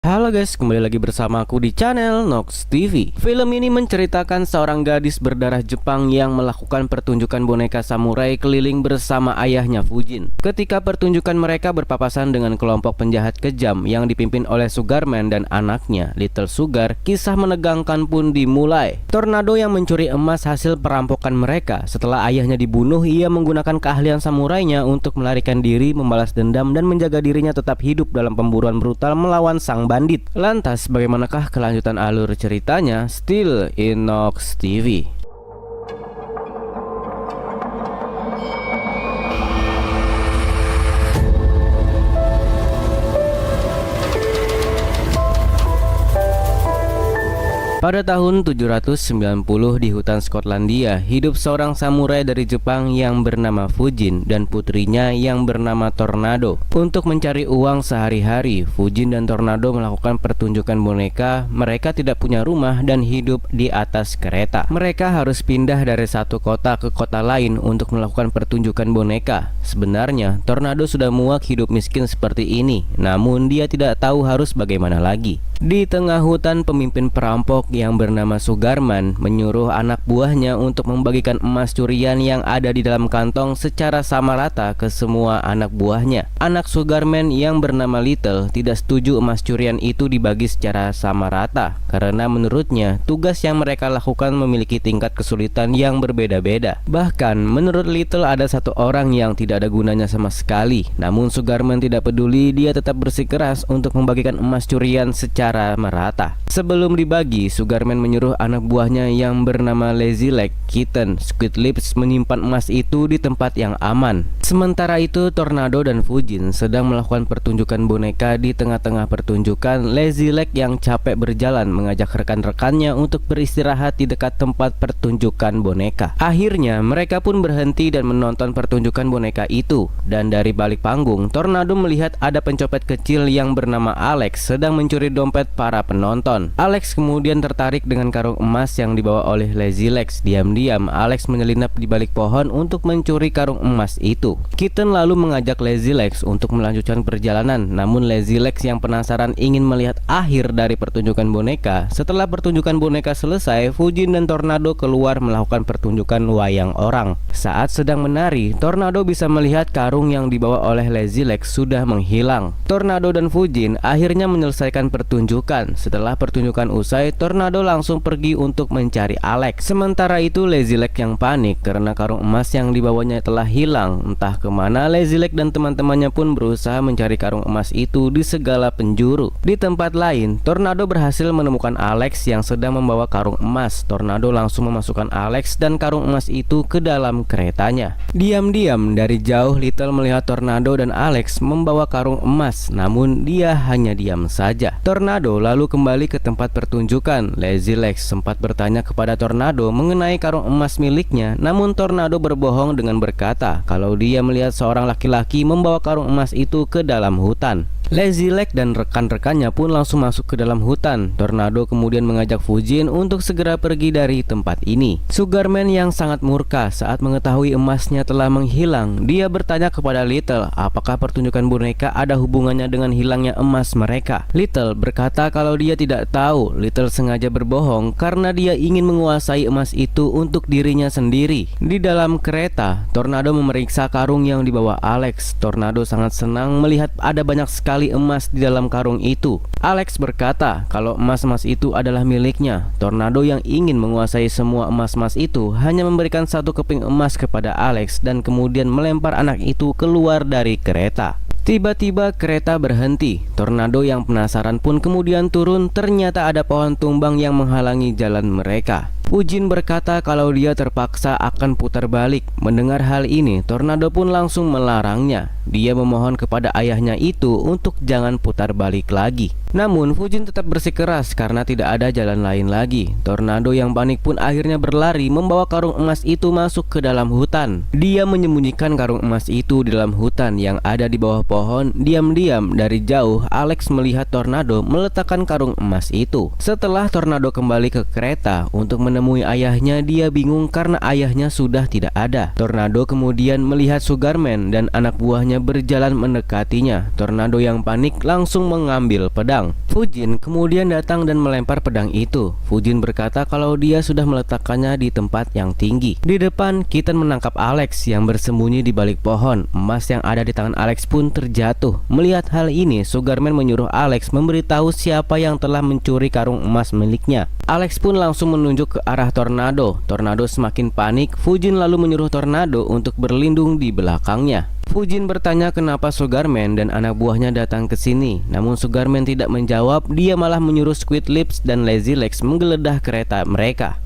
Halo guys, kembali lagi bersama aku di channel Nox TV. Film ini menceritakan seorang gadis berdarah Jepang yang melakukan pertunjukan boneka samurai keliling bersama ayahnya Fujin. Ketika pertunjukan mereka berpapasan dengan kelompok penjahat kejam yang dipimpin oleh Sugarman dan anaknya, Little Sugar, kisah menegangkan pun dimulai. Tornado yang mencuri emas hasil perampokan mereka. Setelah ayahnya dibunuh, ia menggunakan keahlian samurainya untuk melarikan diri, membalas dendam, dan menjaga dirinya tetap hidup dalam pemburuan brutal melawan sang bandit. Lantas bagaimanakah kelanjutan alur ceritanya? Still in Nox TV. Pada tahun 790 di hutan Skotlandia, hidup seorang samurai dari Jepang yang bernama Fujin dan putrinya yang bernama Tornado. Untuk mencari uang sehari-hari, Fujin dan Tornado melakukan pertunjukan boneka. Mereka tidak punya rumah dan hidup di atas kereta. Mereka harus pindah dari satu kota ke kota lain untuk melakukan pertunjukan boneka. Sebenarnya, Tornado sudah muak hidup miskin seperti ini, namun dia tidak tahu harus bagaimana lagi. Di tengah hutan, pemimpin perampok yang bernama Sugarman menyuruh anak buahnya untuk membagikan emas curian yang ada di dalam kantong secara sama rata ke semua anak buahnya. Anak Sugarman yang bernama Little tidak setuju emas curian itu dibagi secara sama rata karena menurutnya tugas yang mereka lakukan memiliki tingkat kesulitan yang berbeda-beda. Bahkan menurut Little ada satu orang yang tidak ada gunanya sama sekali. Namun Sugarman tidak peduli, dia tetap bersikeras untuk membagikan emas curian secara merata. Sebelum dibagi, Sugarman menyuruh anak buahnya yang bernama Lazy Leg, Kitten, Squid Lips menyimpan emas itu di tempat yang aman. Sementara itu, Tornado dan Fujin sedang melakukan pertunjukan boneka. Di tengah-tengah pertunjukan, Lazy Leg yang capek berjalan mengajak rekan-rekannya untuk beristirahat di dekat tempat pertunjukan boneka. Akhirnya, mereka pun berhenti dan menonton pertunjukan boneka itu. Dan dari balik panggung, Tornado melihat ada pencopet kecil yang bernama Alex sedang mencuri dompet para penonton. Alex kemudian tertarik dengan karung emas yang dibawa oleh Lazy Legs. Diam-diam Alex menyelinap di balik pohon untuk mencuri karung emas itu. Kitten lalu mengajak Lazy Legs untuk melanjutkan perjalanan. Namun Lazy Legs yang penasaran ingin melihat akhir dari pertunjukan boneka. Setelah pertunjukan boneka selesai, Fujin dan Tornado keluar melakukan pertunjukan wayang orang. Saat sedang menari, Tornado bisa melihat karung yang dibawa oleh Lazy Legs sudah menghilang. Tornado dan Fujin akhirnya menyelesaikan pertunjukan. Setelah pertunjukan usai, Tornado langsung pergi untuk mencari Alex. Sementara itu Lazy Leg yang panik karena karung emas yang dibawanya telah hilang. Entah kemana, Lazy Leg dan teman-temannya pun berusaha mencari karung emas itu di segala penjuru. Di tempat lain, Tornado berhasil menemukan Alex yang sedang membawa karung emas. Tornado langsung memasukkan Alex dan karung emas itu ke dalam keretanya. Diam-diam dari jauh, Little melihat Tornado dan Alex membawa karung emas, namun dia hanya diam saja. Tornado lalu kembali ke tempat pertunjukan. Lazy Legs sempat bertanya kepada Tornado mengenai karung emas miliknya, namun Tornado berbohong dengan berkata kalau dia melihat seorang laki-laki membawa karung emas itu ke dalam hutan. Lazy Leg dan rekan-rekannya pun langsung masuk ke dalam hutan. Tornado kemudian mengajak Fujin untuk segera pergi dari tempat ini. Sugarman yang sangat murka saat mengetahui emasnya telah menghilang. Dia bertanya kepada Little apakah pertunjukan boneka ada hubungannya dengan hilangnya emas mereka. Little berkata kalau dia tidak tahu. Little sengaja berbohong karena dia ingin menguasai emas itu untuk dirinya sendiri. Di dalam kereta, Tornado memeriksa karung yang dibawa Alex. Tornado sangat senang melihat ada banyak sekali emas di dalam karung itu. Alex berkata kalau emas-emas itu adalah miliknya. Tornado yang ingin menguasai semua emas-emas itu hanya memberikan satu keping emas kepada Alex dan kemudian melempar anak itu keluar dari kereta. Tiba-tiba kereta berhenti. Tornado yang penasaran pun kemudian turun. Ternyata ada pohon tumbang yang menghalangi jalan mereka. Fujin berkata kalau dia terpaksa akan putar balik. Mendengar hal ini, Tornado pun langsung melarangnya. Dia memohon kepada ayahnya itu untuk jangan putar balik lagi. Namun Fujin tetap bersikeras karena tidak ada jalan lain lagi. Tornado yang panik pun akhirnya berlari membawa karung emas itu masuk ke dalam hutan. Dia menyembunyikan karung emas itu di dalam hutan yang ada di bawah pohon, diam-diam dari jauh Alex melihat Tornado meletakkan karung emas itu. Setelah Tornado kembali ke kereta untuk menemui ayahnya, dia bingung karena ayahnya sudah tidak ada. Tornado kemudian melihat Sugarman dan anak buahnya berjalan mendekatinya. Tornado yang panik langsung mengambil pedang. Fujin kemudian datang dan melempar pedang itu. Fujin berkata kalau dia sudah meletakkannya di tempat yang tinggi. Di depan, Kitten menangkap Alex yang bersembunyi di balik pohon. Emas yang ada di tangan Alex pun terjatuh. Melihat hal ini, Sugarman menyuruh Alex memberitahu siapa yang telah mencuri karung emas miliknya. Alex pun langsung menunjuk ke arah Tornado. Tornado semakin panik. Fujin lalu menyuruh Tornado untuk berlindung di belakangnya. Fujin bertanya kenapa Sugarman dan anak buahnya datang ke sini. Namun Sugarman tidak menjawab. Dia malah menyuruh Squid Lips dan Lazy Legs menggeledah kereta mereka.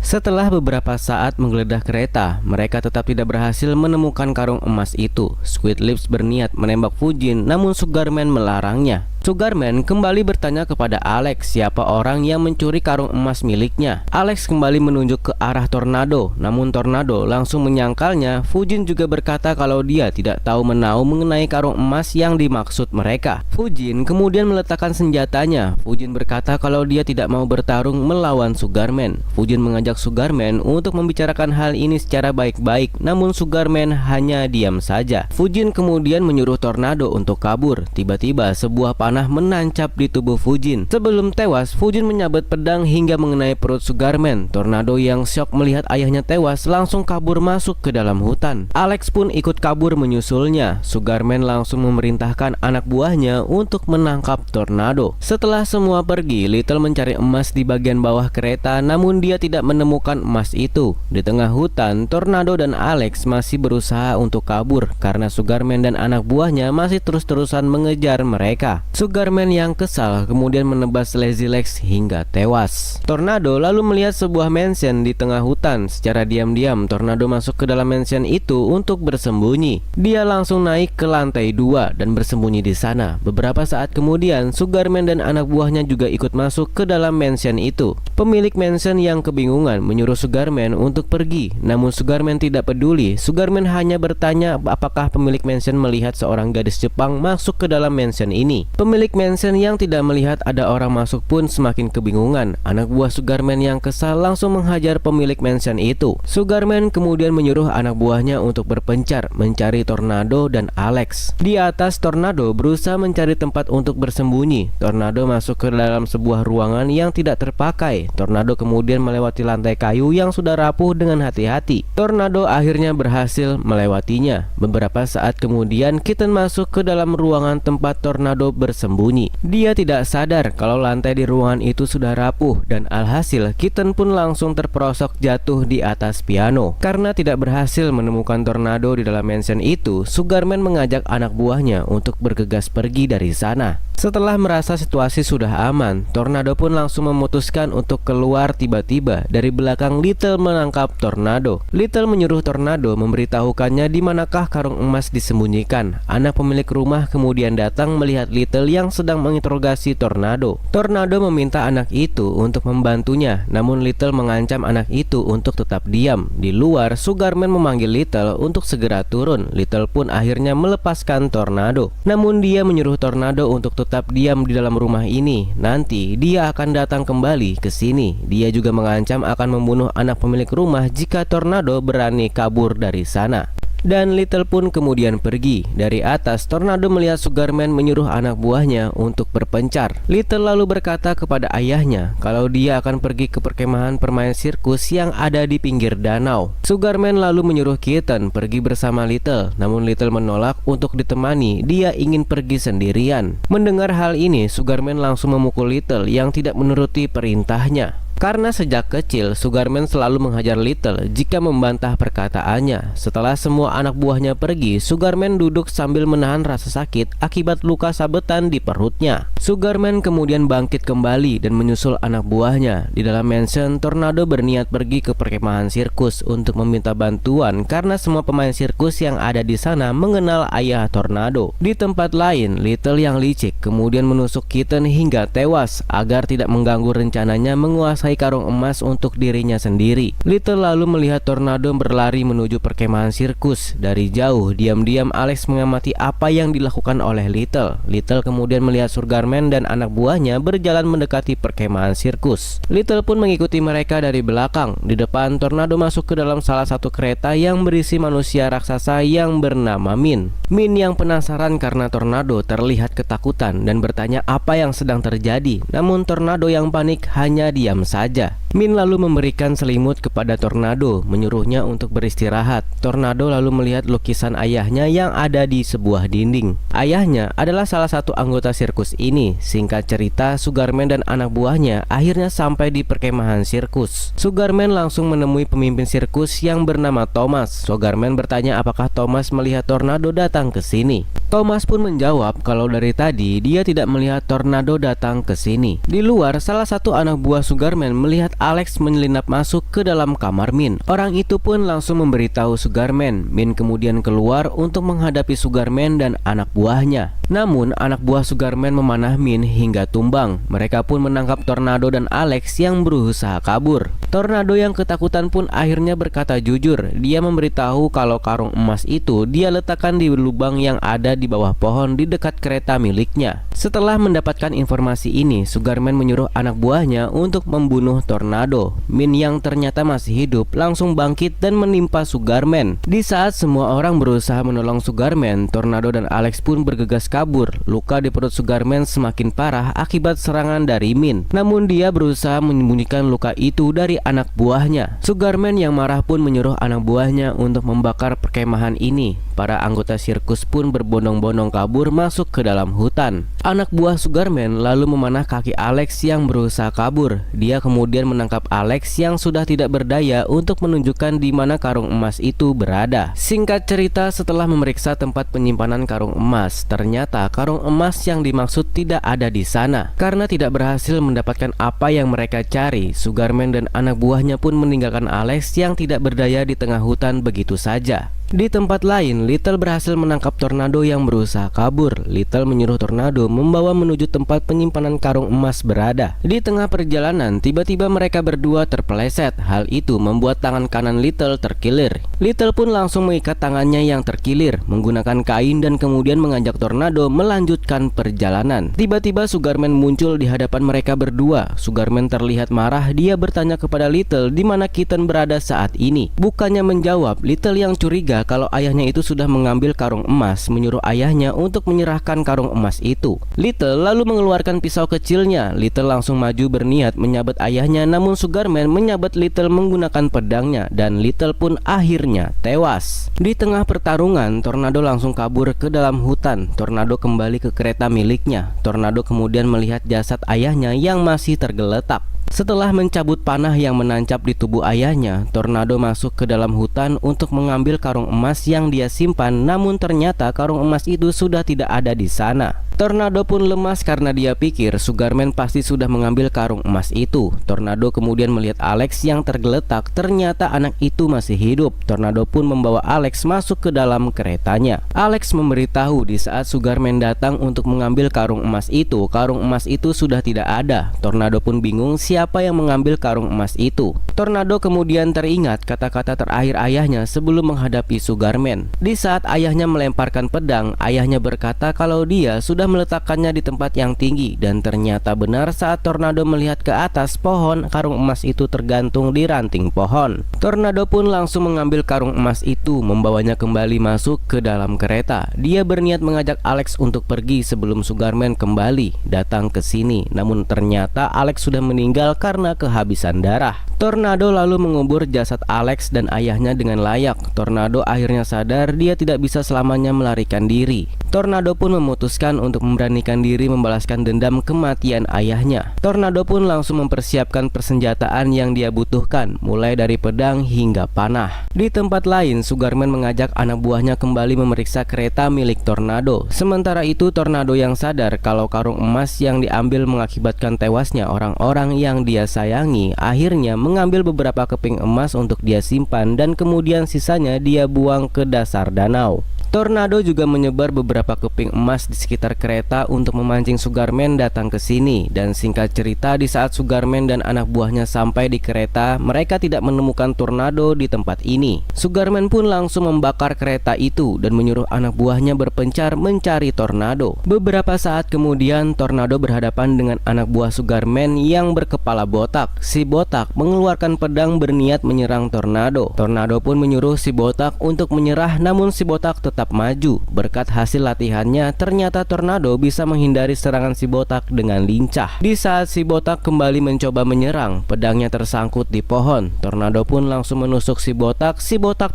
Setelah beberapa saat menggeledah kereta, mereka tetap tidak berhasil menemukan karung emas itu. Squid Lips berniat menembak Fujin, namun Sugarman melarangnya. Sugarman kembali bertanya kepada Alex siapa orang yang mencuri karung emas miliknya. Alex kembali menunjuk ke arah Tornado, namun Tornado langsung menyangkalnya. Fujin juga berkata kalau dia tidak tahu menahu mengenai karung emas yang dimaksud mereka. Fujin kemudian meletakkan senjatanya. Fujin berkata kalau dia tidak mau bertarung melawan Sugarman. Fujin mengajak Sugarman untuk membicarakan hal ini secara baik-baik, namun Sugarman hanya diam saja. Fujin kemudian menyuruh Tornado untuk kabur. Tiba-tiba sebuah panah menancap di tubuh Fujin. Sebelum tewas, Fujin menyabet pedang hingga mengenai perut Sugarman. Tornado yang syok melihat ayahnya tewas langsung kabur masuk ke dalam hutan. Alex pun ikut kabur menyusulnya. Sugarman langsung memerintahkan anak buahnya untuk menangkap Tornado. Setelah semua pergi, Little mencari emas di bagian bawah kereta, namun dia tidak menemukan emas itu. Di tengah hutan, Tornado dan Alex masih berusaha untuk kabur karena Sugarman dan anak buahnya masih terus-terusan mengejar mereka. Sugarman yang kesal kemudian menebas Lazy Legs hingga tewas. Tornado lalu melihat sebuah mansion di tengah hutan. Secara diam-diam, Tornado masuk ke dalam mansion itu untuk bersembunyi. Dia langsung naik ke lantai 2 dan bersembunyi di sana. Beberapa saat kemudian, Sugarman dan anak buahnya juga ikut masuk ke dalam mansion itu. Pemilik mansion yang kebingungan menyuruh Sugarman untuk pergi, namun Sugarman tidak peduli. Sugarman hanya bertanya apakah pemilik mansion melihat seorang gadis Jepang masuk ke dalam mansion ini. Pemilik mansion yang tidak melihat ada orang masuk pun semakin kebingungan. Anak buah Sugarman yang kesal langsung menghajar pemilik mansion itu. Sugarman kemudian menyuruh anak buahnya untuk berpencar mencari Tornado dan Alex. Di atas, Tornado berusaha mencari tempat untuk bersembunyi. Tornado masuk ke dalam sebuah ruangan yang tidak terpakai. Tornado kemudian melewati lantai kayu yang sudah rapuh dengan hati-hati. Tornado akhirnya berhasil melewatinya. Beberapa saat kemudian, Kitten masuk ke dalam ruangan tempat Tornado bersembunyi. Dia tidak sadar kalau lantai di ruangan itu sudah rapuh dan alhasil Kitten pun langsung terperosok jatuh di atas piano. Karena tidak berhasil menemukan Tornado di dalam mansion itu, Sugarman mengajak anak buahnya untuk bergegas pergi dari sana. Setelah merasa situasi sudah aman, Tornado pun langsung memutuskan untuk keluar. Tiba-tiba dari belakang Little menangkap Tornado. Little menyuruh Tornado memberitahukannya di manakah karung emas disembunyikan. Anak pemilik rumah kemudian datang melihat Little yang sedang menginterogasi Tornado. Tornado meminta anak itu untuk membantunya, namun Little mengancam anak itu untuk tetap diam. Di luar, Sugarman memanggil Little untuk segera turun. Little pun akhirnya melepaskan Tornado. Namun dia menyuruh Tornado untuk tetap diam di dalam rumah ini. Nanti dia akan datang kembali ke sini. Dia juga mengancam akan membunuh anak pemilik rumah jika Tornado berani kabur dari sana. Dan Little pun kemudian pergi. Dari atas, Tornado melihat Sugarman menyuruh anak buahnya untuk berpencar. Little lalu berkata kepada ayahnya kalau dia akan pergi ke perkemahan permain sirkus yang ada di pinggir danau. Sugarman lalu menyuruh Kitten pergi bersama Little, namun Little menolak untuk ditemani. Dia ingin pergi sendirian. Mendengar hal ini, Sugarman langsung memukul Little yang tidak menuruti perintahnya. Karena sejak kecil, Sugarman selalu menghajar Little jika membantah perkataannya. Setelah semua anak buahnya pergi, Sugarman duduk sambil menahan rasa sakit akibat luka sabetan di perutnya. Sugarman kemudian bangkit kembali dan menyusul anak buahnya. Di dalam mansion, Tornado berniat pergi ke perkemahan sirkus untuk meminta bantuan karena semua pemain sirkus yang ada di sana mengenal ayah Tornado. Di tempat lain, Little yang licik kemudian menusuk Kitten hingga tewas agar tidak mengganggu rencananya menguasai meraih karung emas untuk dirinya sendiri. Little lalu melihat Tornado berlari menuju perkemahan sirkus. Dari jauh, diam-diam Alex mengamati apa yang dilakukan oleh Little. Little kemudian melihat Sugarman dan anak buahnya berjalan mendekati perkemahan sirkus. Little pun mengikuti mereka dari belakang. Di depan, Tornado masuk ke dalam salah satu kereta yang berisi manusia raksasa yang bernama Min. Min yang penasaran karena Tornado terlihat ketakutan dan bertanya apa yang sedang terjadi. Namun Tornado yang panik hanya diam saja. Min lalu memberikan selimut kepada Tornado, menyuruhnya untuk beristirahat. Tornado lalu melihat lukisan ayahnya yang ada di sebuah dinding. Ayahnya adalah salah satu anggota sirkus ini. Singkat cerita, Sugarman dan anak buahnya akhirnya sampai di perkemahan sirkus. Sugarman langsung menemui pemimpin sirkus yang bernama Thomas. Sugarman bertanya apakah Thomas melihat Tornado datang ke sini. Thomas pun menjawab kalau dari tadi dia tidak melihat Tornado datang ke sini. Di luar, salah satu anak buah Sugarman melihat Alex menyelinap masuk ke dalam kamar Min. Orang itu pun langsung memberitahu Sugarman. Min kemudian keluar untuk menghadapi Sugarman dan anak buahnya. Namun anak buah Sugarman memanah Min hingga tumbang. Mereka pun menangkap Tornado dan Alex yang berusaha kabur. Tornado yang ketakutan pun akhirnya berkata jujur. Dia memberitahu kalau karung emas itu dia letakkan di lubang yang ada di bawah pohon di dekat kereta miliknya. Setelah mendapatkan informasi ini, Sugarman menyuruh anak buahnya untuk membunuh Tornado. Min yang ternyata masih hidup langsung bangkit dan menimpa Sugarman. Di saat semua orang berusaha menolong Sugarman, Tornado dan Alex pun bergegas kabur. Luka di perut Sugarman semakin parah akibat serangan dari Min. Namun dia berusaha menyembunyikan luka itu dari anak buahnya. Sugarman yang marah pun menyuruh anak buahnya untuk membakar perkemahan ini. Para anggota sirkus pun berbondong-bondong kabur masuk ke dalam hutan. Anak buah Sugarman lalu memanah kaki Alex yang berusaha kabur. Dia kemudian menangkap Alex yang sudah tidak berdaya untuk menunjukkan di mana karung emas itu berada. Singkat cerita, setelah memeriksa tempat penyimpanan karung emas, ternyata karung emas yang dimaksud tidak ada di sana. Karena tidak berhasil mendapatkan apa yang mereka cari, Sugarman dan anak buahnya pun meninggalkan Alex yang tidak berdaya di tengah hutan begitu saja. Di tempat lain, Little berhasil menangkap Tornado yang berusaha kabur. Little menyuruh Tornado membawa menuju tempat penyimpanan karung emas berada. Di tengah perjalanan, tiba-tiba mereka berdua terpeleset. Hal itu membuat tangan kanan Little terkilir. Little pun langsung mengikat tangannya yang terkilir menggunakan kain dan kemudian mengajak Tornado melanjutkan perjalanan. Tiba-tiba Sugarman muncul di hadapan mereka berdua. Sugarman terlihat marah. Dia bertanya kepada Little di mana Kitten berada saat ini. Bukannya menjawab, Little yang curiga kalau ayahnya itu sudah mengambil karung emas, menyuruh ayahnya untuk menyerahkan karung emas itu. Little lalu mengeluarkan pisau kecilnya. Little langsung maju berniat menyabet ayahnya, namun Sugarman menyabet Little menggunakan pedangnya dan Little pun akhirnya tewas. Di tengah pertarungan, Tornado langsung kabur ke dalam hutan. Tornado kembali ke kereta miliknya. Tornado kemudian melihat jasad ayahnya yang masih tergeletak. Setelah mencabut panah yang menancap di tubuh ayahnya, Tornado masuk ke dalam hutan untuk mengambil karung emas yang dia simpan, namun ternyata karung emas itu sudah tidak ada di sana. Tornado pun lemas karena dia pikir Sugarman pasti sudah mengambil karung emas itu. Tornado kemudian melihat Alex yang tergeletak, ternyata anak itu masih hidup. Tornado pun membawa Alex masuk ke dalam keretanya. Alex memberitahu di saat Sugarman datang untuk mengambil karung emas itu sudah tidak ada. Tornado pun bingung siapa yang mengambil karung emas itu. Tornado kemudian teringat kata-kata terakhir ayahnya sebelum menghadapi Sugarman. Di saat ayahnya melemparkan pedang, ayahnya berkata kalau dia sudah meletakkannya di tempat yang tinggi, dan ternyata benar saat Tornado melihat ke atas pohon, karung emas itu tergantung di ranting pohon. Tornado pun langsung mengambil karung emas itu, membawanya kembali masuk ke dalam kereta. Dia berniat mengajak Alex untuk pergi sebelum Sugarman kembali datang ke sini, namun ternyata Alex sudah meninggal karena kehabisan darah. Tornado lalu mengubur jasad Alex dan ayahnya dengan layak. Tornado akhirnya sadar dia tidak bisa selamanya melarikan diri. Tornado pun memutuskan untuk memberanikan diri membalaskan dendam kematian ayahnya. Tornado pun langsung mempersiapkan persenjataan yang dia butuhkan, mulai dari pedang hingga panah. Di tempat lain, Sugarman mengajak anak buahnya kembali memeriksa kereta milik Tornado. Sementara itu, Tornado yang sadar kalau karung emas yang diambil mengakibatkan tewasnya orang-orang yang dia sayangi, akhirnya mengambil beberapa keping emas untuk dia simpan dan kemudian sisanya dia buang ke dasar danau. Tornado juga menyebar beberapa keping emas di sekitar kereta untuk memancing Sugarman datang ke sini. Dan singkat cerita, di saat Sugarman dan anak buahnya sampai di kereta, mereka tidak menemukan tornado di tempat ini. Sugarman pun langsung membakar kereta itu dan menyuruh anak buahnya berpencar mencari tornado. Beberapa saat kemudian, tornado berhadapan dengan anak buah Sugarman yang berkepala botak. Si botak mengeluarkan pedang berniat menyerang tornado. Tornado pun menyuruh si botak untuk menyerah, namun si botak tetap maju. Berkat hasil latihannya, ternyata tornado bisa menghindari serangan si botak dengan lincah. Di saat si botak kembali mencoba menyerang, pedangnya tersangkut di pohon. Tornado pun langsung menusuk si botak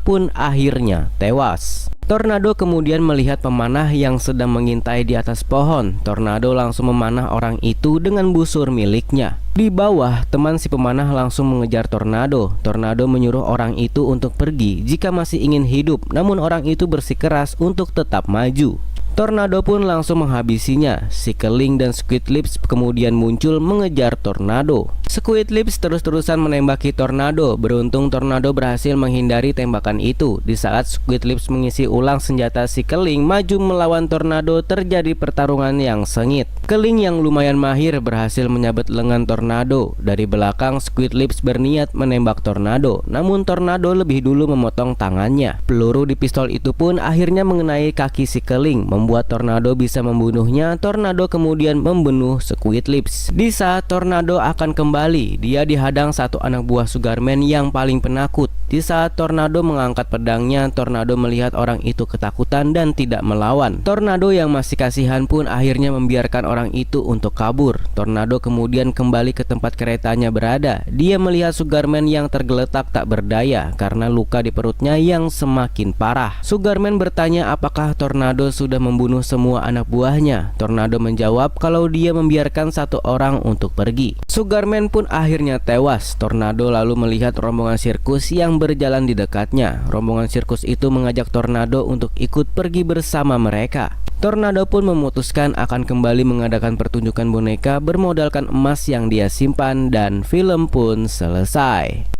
pun akhirnya tewas. Tornado kemudian melihat pemanah yang sedang mengintai di atas pohon. Tornado langsung memanah orang itu dengan busur miliknya. Di bawah, teman si pemanah langsung mengejar Tornado. Tornado menyuruh orang itu untuk pergi jika masih ingin hidup, namun orang itu bersikeras untuk tetap maju. Tornado pun langsung menghabisinya. Si Keling dan Squid Lips kemudian muncul mengejar Tornado. Squid Lips terus-terusan menembaki Tornado. Beruntung Tornado berhasil menghindari tembakan itu. Di saat Squid Lips mengisi ulang senjata, si Keling maju melawan Tornado. Terjadi pertarungan yang sengit. Keling yang lumayan mahir berhasil menyabet lengan Tornado. Dari belakang, Squid Lips berniat menembak Tornado, namun Tornado lebih dulu memotong tangannya. Peluru di pistol itu pun akhirnya mengenai kaki si Keling, membuat Tornado bisa membunuhnya. Tornado kemudian membunuh Squid Lips. Di saat Tornado akan kembali, dia dihadang satu anak buah Sugarman yang paling penakut. Di saat Tornado mengangkat pedangnya, Tornado melihat orang itu ketakutan dan tidak melawan. Tornado yang masih kasihan pun akhirnya membiarkan orang itu untuk kabur. Tornado kemudian kembali ke tempat keretanya berada. Dia melihat Sugarman yang tergeletak tak berdaya karena luka di perutnya yang semakin parah. Sugarman bertanya apakah Tornado sudah membunuh semua anak buahnya. Tornado menjawab kalau dia membiarkan satu orang untuk pergi. Sugarman pun akhirnya tewas. Tornado lalu melihat rombongan sirkus yang berjalan di dekatnya. Rombongan sirkus itu mengajak Tornado untuk ikut pergi bersama mereka. Tornado pun memutuskan akan kembali mengadakan pertunjukan boneka bermodalkan emas yang dia simpan, dan film pun selesai.